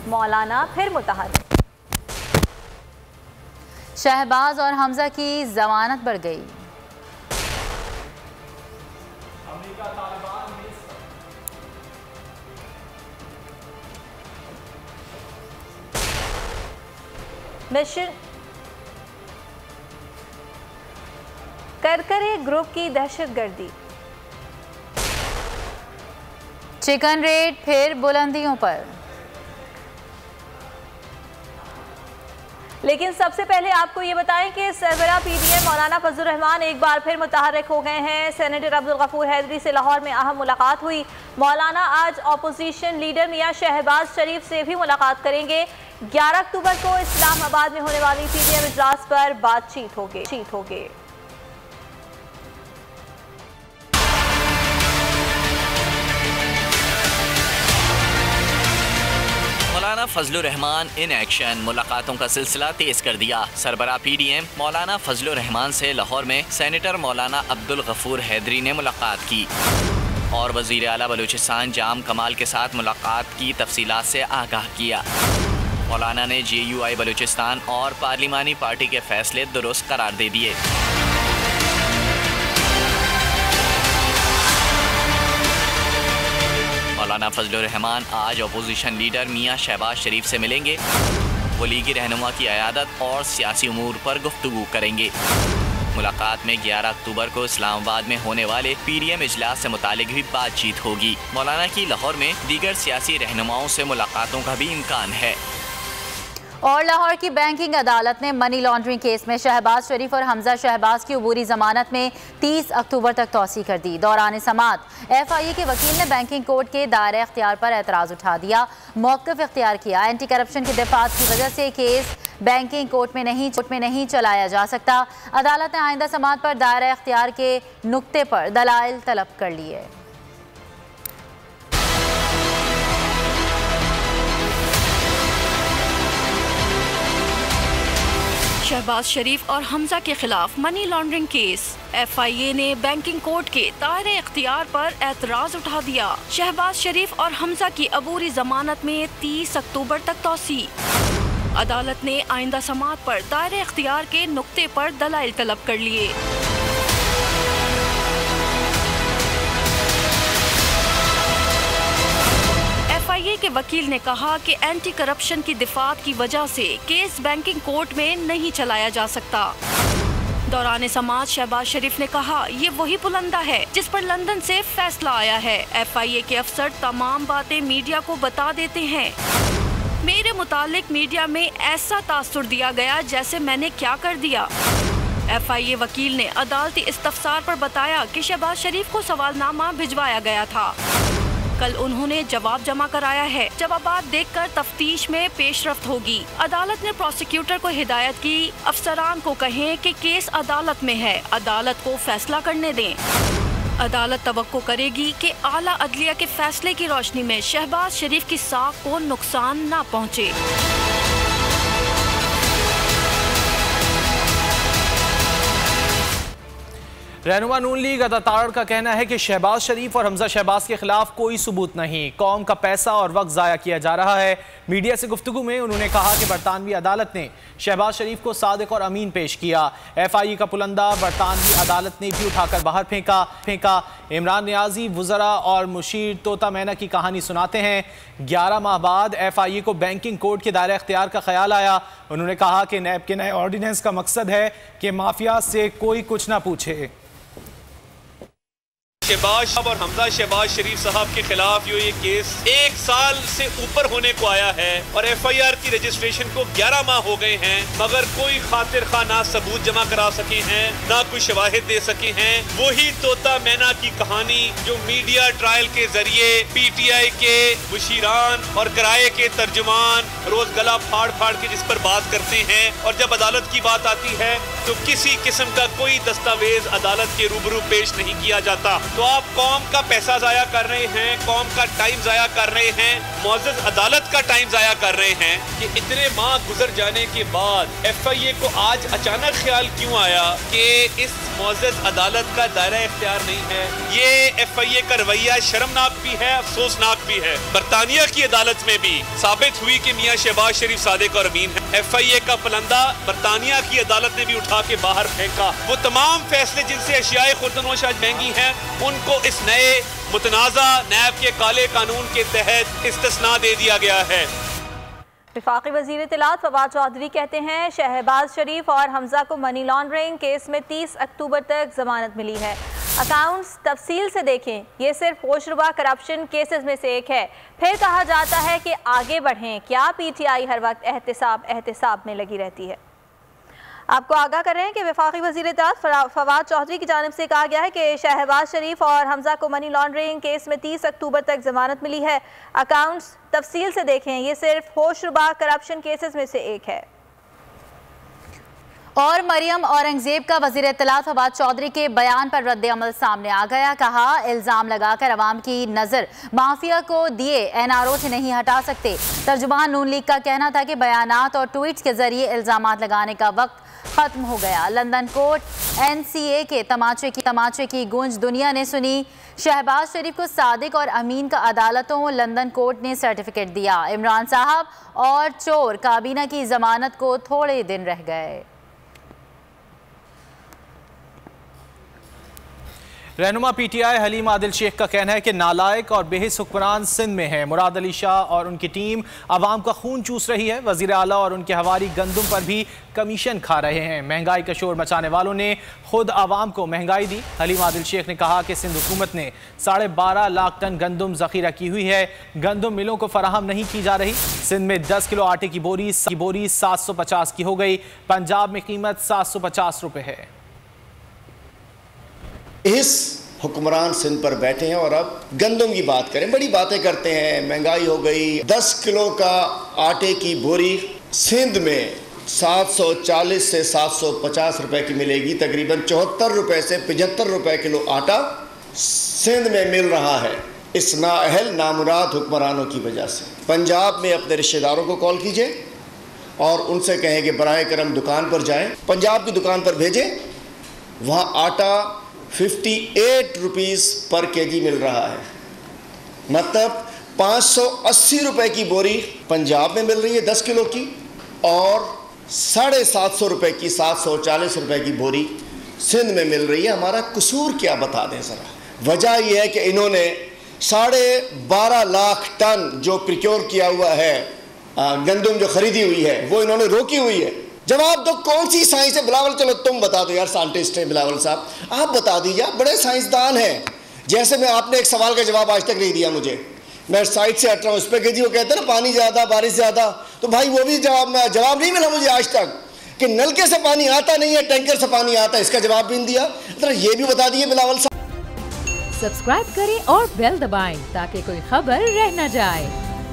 मौलाना फिर मुतहर्रिक। शहबाज और हमजा की जमानत बढ़ गई। मिशन करकरे ग्रुप की दहशतगर्दी। चिकन रेट फिर बुलंदियों पर। लेकिन सबसे पहले आपको ये बताएं कि सरबराह पीडीएम मौलाना फजलुर रहमान एक बार फिर मुतहर्रिक हो गए हैं। सेनेटर अब्दुल गफूर हैदरी से लाहौर में अहम मुलाकात हुई। मौलाना आज अपोजिशन लीडर मियां शहबाज शरीफ से भी मुलाकात करेंगे। 11 अक्टूबर को इस्लामाबाद में होने वाली पीडीएम इजलास पर बातचीत होगी। मौलाना फजलुर रहमान इन एक्शन। मुलाकातों का सिलसिला तेज कर दिया। सरबराह पीडीएम मौलाना फजलुर रहमान से लाहौर में सेनेटर मौलाना अब्दुल गफूर हैदरी ने मुलाकात की और वजीर आला बलूचिस्तान जाम कमाल के साथ मुलाकात की तफसीलात से आगाह किया। मौलाना ने JUI बलूचिस्तान और पार्लिमानी पार्टी के फैसले दुरुस्त करार दे दिए। मौलाना फजलुर रहमान आज अपोजिशन लीडर मियां शहबाज शरीफ से मिलेंगे। वो लीगी रहनुमा की अयादत और सियासी उमूर पर गुफ्तगू करेंगे। मुलाकात में 11 अक्टूबर को इस्लामाबाद में होने वाले पीडीएम इजलास से मुतालिक भी बातचीत होगी। मौलाना की लाहौर में दीगर सियासी रहनुमाओं से मुलाकातों का भी इम्कान है। और लाहौर की बैंकिंग अदालत ने मनी लॉन्ड्रिंग केस में शहबाज शरीफ और हमजा शहबाज की अबूरी जमानत में 30 अक्टूबर तक तौसी कर दी। दौरान समाअत FIA के वकील ने बैंकिंग कोर्ट के दायरे इख्तियार पर एतराज़ उठा दिया, मौक़िफ़ इख्तियार किया। एंटी करप्शन के दफात की वजह से केस बैंकिंग कोर्ट में नहीं चलाया जा सकता। अदालत ने आइंदा समाअत पर दायरा इख्तियार के नुक्ते पर दलाइल तलब कर लिए। शहबाज शरीफ और हमजा के खिलाफ मनी लॉन्ड्रिंग केस। FIA ने बैंकिंग कोर्ट के दायरे इख्तियार पर एतराज उठा दिया। शहबाज शरीफ और हमजा की अबूरी जमानत में 30 अक्टूबर तक तौसी। अदालत ने आइंदा समाअत पर दायरे इख्तियार के नुक्ते पर दलाइल तलब कर लिए। FIA के वकील ने कहा कि एंटी करप्शन की दिफात की वजह से केस बैंकिंग कोर्ट में नहीं चलाया जा सकता। दौरान समाअत शहबाज शरीफ ने कहा, ये वही पुलंदा है जिस पर लंदन से फैसला आया है। FIA के अफसर तमाम बातें मीडिया को बता देते हैं। मेरे मुतालिक मीडिया में ऐसा तासुर दिया गया जैसे मैंने क्या कर दिया। FIA वकील ने अदालती इस्तफसार पर बताया कि शहबाज शरीफ को सवालनामा भिजवाया गया था। कल उन्होंने जवाब जमा कराया है। जवाबात देखकर तफ्तीश में पेशरफ्त होगी। अदालत ने प्रोसिक्यूटर को हिदायत की, अफसरान को कहें कि केस अदालत में है, अदालत को फैसला करने दें। अदालत तवक्को करेगी कि आला अदलिया के फैसले की रोशनी में शहबाज शरीफ की साख को नुकसान न पहुँचे। रहनुमा नून लीग अता तारड़ का कहना है कि शहबाज शरीफ और हमजा शहबाज के खिलाफ कोई सबूत नहीं, कौम का पैसा और वक्त ज़ाया किया जा रहा है। मीडिया से गुफ्तगू में उन्होंने कहा कि बरतानवी अदालत ने शहबाज शरीफ को सादिक और अमीन पेश किया। FIA का पुलंदा बरतानवी अदालत ने भी उठाकर बाहर फेंका। इमरान नियाजी वुज़रा और मुशीर तोता मैना की कहानी सुनाते हैं। 11 माह बाद FIA को बैंकिंग कोर्ट के दायरा इख्तियार का ख्याल आया। उन्होंने कहा कि नैब के नए ऑर्डिनेंस का मकसद है कि माफिया से कोई कुछ ना पूछे। शहबाज और हमजा शहबाज शरीफ साहब के खिलाफ जो ये केस 1 साल से ऊपर होने को आया है और FIR की रजिस्ट्रेशन को 11 माह हो गए हैं, मगर कोई खातिर खा ना सबूत जमा करा सके हैं, ना कोई शवाहिद दे सके हैं। वही तोता मैना की कहानी जो मीडिया ट्रायल के जरिए PTI के मुशीरान और किराए के तर्जुमान रोज गला फाड़ फाड़ के जिस पर बात करते हैं, और जब अदालत की बात आती है तो किसी किस्म का कोई दस्तावेज अदालत के रूबरू पेश नहीं किया जाता। तो आप कौम का पैसा जाया कर रहे हैं, कौम का टाइम जाया कर रहे हैं, मुअज़्ज़ज़ अदालत का टाइम जाया कर रहे हैं कि इतने माह गुजर जाने के बाद FIA को आज अचानक ख्याल क्यों आया कि इस मुअज़्ज़ज़ अदालत का दायरा इख्तियार नहीं है। ये FIA का रवैया शर्मनाक भी है, अफसोसनाक भी है। बरतानिया की अदालत में भी साबित हुई कि मियां शहबाज शरीफ सादिक और अमीन है। FIA का पलंदा बरतानिया की अदालत ने भी उठा के बाहर फेंका। वो तमाम फैसले जिनसे अशियाए खुर्दनोश आज महंगी हैं, उनको इस नए मुतनाज़ा नैब के काले कानून के तहत इस्तिस्ना दे दिया गया है। वफाकी वज़ीर इत्तलात फवाद चौधरी कहते हैं शहबाज शरीफ और हमजा को मनी लॉन्ड्रिंग केस में 30 अक्टूबर तक जमानत मिली है। अकाउंट्स तफसील से देखें, ये सिर्फ होशरुबा करप्शन केसेस में से एक है। फिर कहा जाता है कि आगे बढ़ें। क्या PTI हर वक्त एहतिसाब में लगी रहती है? आपको आगाह कर रहे हैं कि वफाकी वज़ीर इत्तलात फवाद चौधरी की जानिब से कहा गया है कि शहबाज शरीफ और हमजा को मनी लॉन्ड्रिंग केस में 30 अक्टूबर तक जमानत मिली है। अकाउंट्स तफसील से देखें, ये सिर्फ होशरुबा करप्शन केसेस में से एक है। और मरियम औरंगजेब का वज़ीर इत्तलात फवाद चौधरी के बयान पर रद्द अमल सामने आ गया। कहा, इल्ज़ाम लगाकर अवाम की नज़र माफिया को दिए NRO से नहीं हटा सकते। तर्जुमान नून लीग का कहना था कि बयानात और ट्वीट्स के जरिए इल्ज़ामात लगाने का वक्त ख़त्म हो गया। लंदन कोर्ट NCA के तमाचे की गूंज दुनिया ने सुनी। शहबाज शरीफ को सादिक और अमीन का अदालतों लंदन कोर्ट ने सर्टिफिकेट दिया। इमरान साहब और चोर काबीना की जमानत को थोड़े दिन रह गए। रहनुमा PTI हलीम आदिल शेख का कहना है कि नालायक और बेहिस हुक्मरान सिंध में है। मुराद अली शाह और उनकी टीम आवाम का खून चूस रही है। वज़ीर आला और उनके हवारी गंदम पर भी कमीशन खा रहे हैं। महंगाई का शोर मचाने वालों ने खुद आवाम को महंगाई दी। हलीम आदिल शेख ने कहा कि सिंध हुकूमत ने 12.5 लाख टन गंदम ज़ख़ीरा की हुई है। गंदम मिलों को फराहम नहीं की जा रही। सिंध में 10 किलो आटे की बोरी 750 की हो गई। पंजाब में कीमत 750 रुपये है। इस हुक्मरान सिंध पर बैठे हैं और अब गंदम की बात करें, बड़ी बातें करते हैं, महंगाई हो गई। 10 किलो का आटे की बोरी सिंध में 740 से 750 रुपए की मिलेगी। तकरीबन 74 रुपए से 75 रुपए किलो आटा सिंध में मिल रहा है इस नाअहल नामुराद हुक्मरानों की वजह से। पंजाब में अपने रिश्तेदारों को कॉल कीजिए और उनसे कहें कि बराए करम दुकान पर जाएं, पंजाब की दुकान पर भेजें, वहाँ आटा 58 रुपीज़ पर केजी मिल रहा है। मतलब 580 रुपए की बोरी पंजाब में मिल रही है 10 किलो की, और 750 रुपए की 740 रुपए की बोरी सिंध में मिल रही है। हमारा कसूर क्या बता दें ज़रा। वजह यह है कि इन्होंने 12.5 लाख टन जो प्रिक्योर किया हुआ है गंदम जो खरीदी हुई है वो इन्होंने रोकी हुई है। जवाब दो, कौन सी साइंस है? बिलावल, चलो तुम बता दो यार, साइंटिस्ट हैं बिलावल साहब, आप बता दीजिए, आप बड़े साइंसदान हैं। जैसे मैं आपने एक सवाल का जवाब आज तक नहीं दिया मुझे, मैं साइड से हट रहा हूँ, उस पर जी वो कहते हैं ना पानी ज़्यादा बारिश ज़्यादा, तो भाई वो भी जवाब नहीं मिला मुझे आज तक कि नलके से पानी आता नहीं है, टैंकर से पानी आता है, इसका जवाब भी नहीं दिया। तो ये भी बता दिए बिलावल साहब। सब्सक्राइब करें और बेल दबाएं ताकि कोई खबर रह न जाए।